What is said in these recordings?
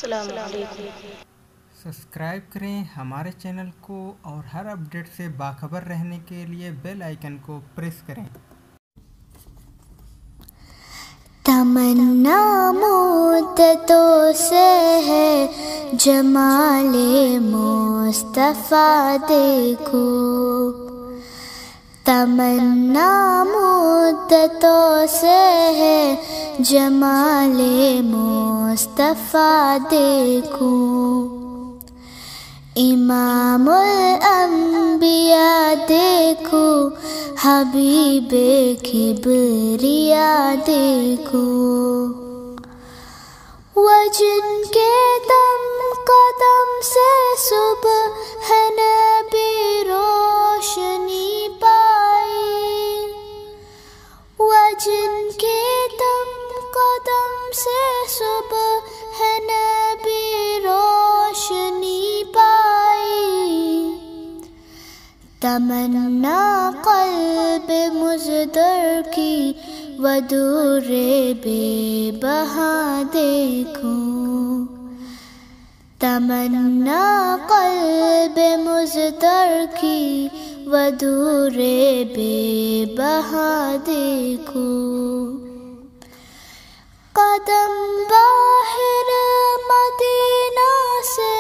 السلام علیکم۔ سبسکرائب کریں ہمارے چینل کو اور ہر اپڈیٹ سے باخبر رہنے کے لیے بیل آئیکن کو پریس کریں۔ تمنا مدتوں سے ہے جمالے مصطفیٰ دیکھو، تمنا مدتوں سے ہے جمالے مصطفیٰ دیکھو، امام الانبیاء دیکھو، حبیب کبریا دیکھو، وہ جن کے دم قدم سے صبح ہے نبی روشنی پائی، وہ جن کے دم قدم سے صبح ہے نبی روشنی پائی، تمنا قلب مزدر کی ودور بے بہا دیکھو، تمنا قلب مزدر کی ودور بے بہا دیکھو، قدم باہر مدینہ سے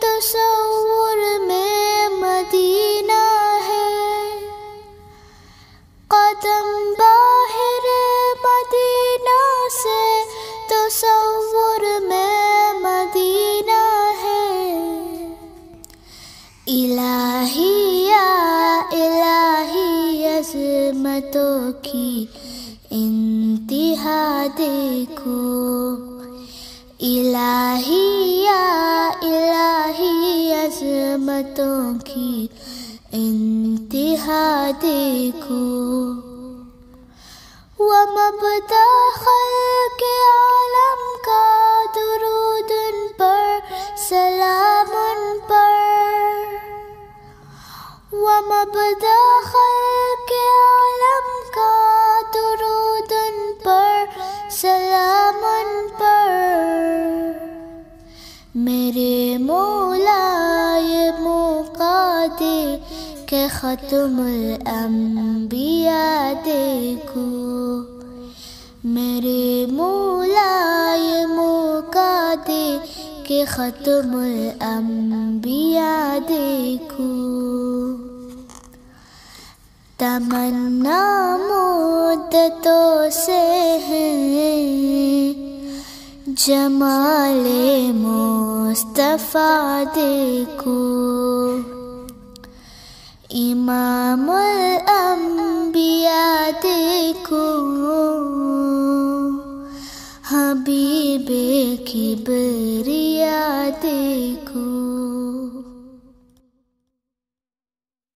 تصور میں مدینہ ہے، قدم باہر مدینہ سے تصور میں مدینہ ہے، الہی یا الہی عظمتوں کی انتہا دیکھو، الہی یا الہی عظمتوں کی انتہا دیکھو، ومبدأ خلق عالم کا درود ان پر سلام ان پر، ومبدأ خلق عالم کا درود ان پر سلام ان پر، میرے مولا یہ موقع دے کہ ختم الانبیاء دیکھو، میرے مولا یہ موقع دے کہ ختم الانبیاء دیکھو، تمنا مدتوں سے ہے جمالے مصطفیٰ دیکھو، امام الانبیاء دیکھو، حبیب کبریا دیکھو۔